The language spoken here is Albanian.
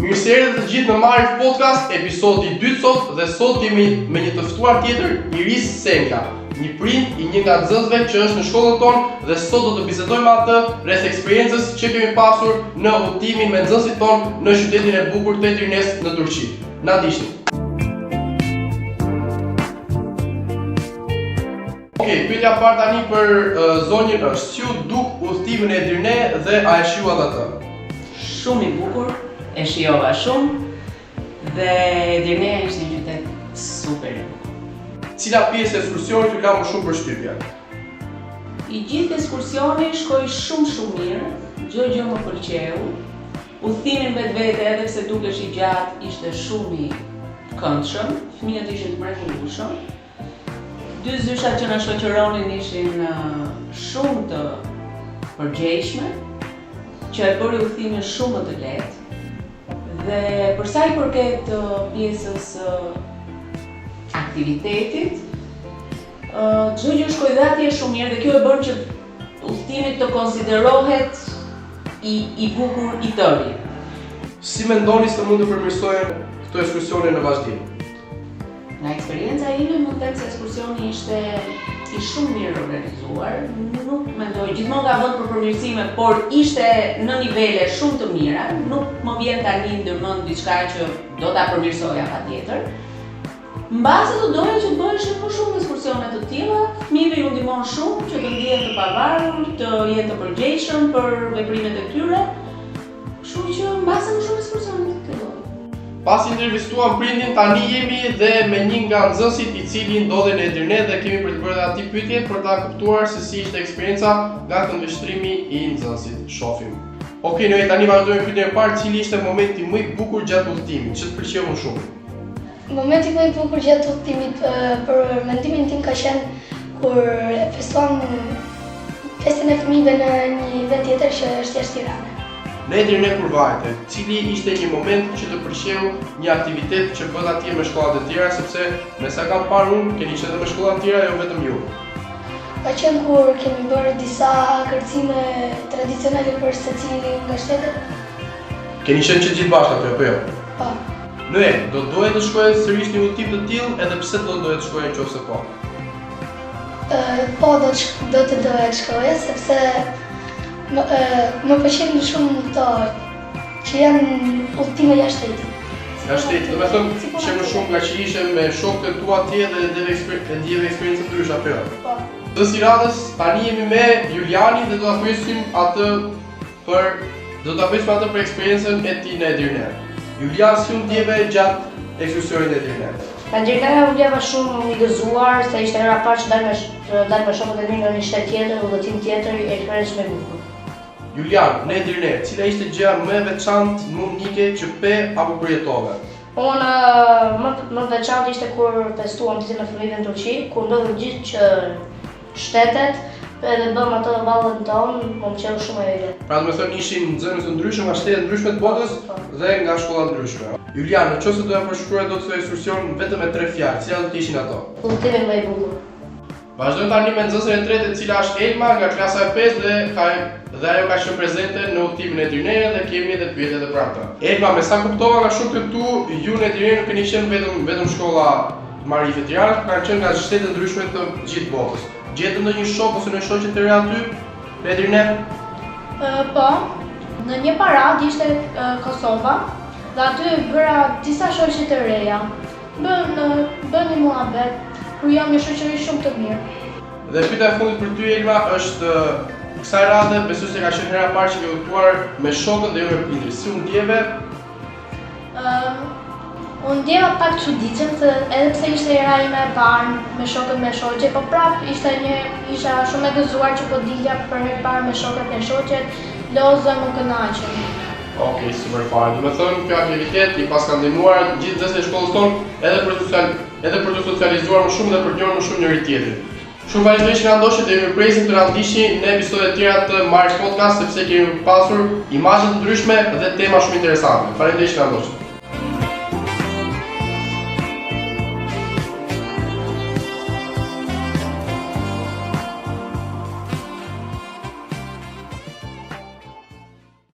Mirëserët të gjithë në Marif Podcast, episodi 2 sot, dhe sot jemi me një të ftuar tjetër, Iris Senka, një prind i një nga nxënësve që është në shkollën tonë, dhe sot do të bisedojmë atë rreth eksperiencës që kemi pasur në udhëtimin me nxënësit tonë në qytetin e bukur të Edirnes në Turqi. Na ndiqni. Okej, pyetja parë tani për zonjën është: si u duk udhëtimi në Edirne dhe a e shijuat atë? Shumë i bukur, e shijova shumë dhe Edirneja ishte një qytet super i bukur. Cila pjesë e ekskursionit ju la më shumë përshtypje? I gjithë ekskursioni shkoi shumë mirë, çdo gjë më pëlqeu. Udhëtimi vetvete, edhe pse dukesh i gjatë, ishte shumë i këndshëm, fëmijët ishin të mrekullueshëm. Dy zyshat që na shoqëronin ishin shumë të përgjegjshme, që e bëri udhëtimin shumë më të lehtë. Dhe për sa i përket pjesës aktivitetit, çdo gjë shkoi dhe atje shumë mirë dhe kjo e bën që udhëtimi të konsiderohet i bukur i tërë. Si mendoni se mund të përmirësojmë këto ekskursione në vazhdim? Nga eksperienca ime mund të them se ekskursioni ishte i shumë mirë organizuar. Nuk mendoj, gjithmonë ka vend për përmirësime, por ishte në nivele shumë të mira. Nuk më vjen tani ndërmend diçka që do ta përmirësoja patjetër. Mbase do doja që të bëheshin më shumë ekskursione të tilla, fëmijëve ju ndihmon shumë që të ndihen të pavarur, të jenë të përgjegjshëm për veprimet e tyre. Kështu që mbase më shumë ekskursione të tilla. Pas intervistuam prindin, tani jemi dhe me një nga nxënësit i cili ndodhen në Edirne dhe kemi për të bërë atij pyetje për ta kuptuar se si ishte eksperienca nga këndvështrimi i nxënësit. Shohim. Okej, ne tani vazhdojmë pyetjen e parë, cili ishte momenti më i bukur gjatë udhëtimit, që të pëlqeu më shumë? Momenti më i bukur gjatë udhëtimit për mendimin tim ka qenë kur e festuam festën e fëmijëve në një vend tjetër që është jashtë Tiranës. Në Edirne kur vajte, cili ishte një moment që të pëlqeu një aktivitet që bëhet atje me shkollat e tjera, sepse me sa kam parë unë, keni qenë edhe me shkolla të tjera, jo vetëm ju. Ka qenë kur kemi bërë disa kërcime tradicionale për secili nga shtetet. Keni qenë që gjithë bashkë aty, apo jo? Po. Noe, do doje të shkojë sërish një udhëtim të tillë, edhe pse do doje të shkojë nëse po? Po, do të doja të shkoja, sepse më pëlqejnë shumë këto që janë udhëtime jashtë shtetit. Nga shteti, do me thënë që më shumë nga që ishe me shokët tu atje dhe ndjeve eksperiencë të ndryshe, apo jo? Po. Të si radhës, tani jemi me Juliani dhe do ta pyesim atë për eksperiencën e tij në Edirne. Julian, si u ndjeve gjatë ekskursionit në Edirne? Edirneja u ndjeva shumë i gëzuar, se ishte hera parë që dal me shokët e mi në një shtet tjetër, udhëtim tjetër, eksperiencë me bukur. Julian, në Edirne, cila ishte gjëja më e veçantë, më unike që pe apo përjetove? Unë më veçantë ishte kur festuam ditën e fëmijëve në Turqi, kur ndodhin gjithë që shtetet, edhe bëm atë vallën tonë, më pëlqeu shumë e vërtet. Pra do të thënë ishin nxënës të ndryshëm nga shtete ndryshme të botës dhe nga shkolla ndryshme. Julian, nëse do të përshkruaj dot këtë ekskursion vetëm me 3 fjalë, cilat do të ishin ato? Udhëtimi më i bukur. Vazhdojmë tani me nxënësen e tretë, e cila është Elma nga klasa e 5 dhe ajo ka qenë prezente në udhëtimin e Edirne dhe kemi edhe pyetje edhe për atë. Elma, me sa kuptova nga shumë këtu, ju në Edirne nuk keni qenë vetëm shkolla Marif e Tiranës, kanë qenë nga shtete ndryshme të gjithë botës. Gjetëm ndonjë shok ose në shoqe të re aty në Edirne? Po, në një paradë ishte Kosova dhe aty bëra disa shoqe të reja. Bën një muhabet, kur jam një shoqëri shumë të mirë. Dhe pyetja e fundit për ty, Elma, është kësaj radhe, besoj se ka qenë hera parë që ke udhëtuar me shokët dhe jo me prindrit. Si u ndjeve? Unë ndjeva pak çuditshëm, edhe pse ishte hera ime e parë me shokët me shoqe, po prap isha shumë e gëzuar që po dilja për herë parë me shokët me shoqet, lozëm u kënaqem. Okej, super fare. Do të thënë kjo aktivitet i pas ka ndihmuar gjithë nxënësit e shkollës tonë edhe për të socializuar më shumë dhe për të njohur më shumë njëri tjetrin. Shumë faleminderit që na ndoqët dhe ju presim të na ndiqni në episode të tjera të Marif Podcast, sepse kemi pasur imazhe të ndryshme dhe tema shumë interesante. Faleminderit që na ndoqët.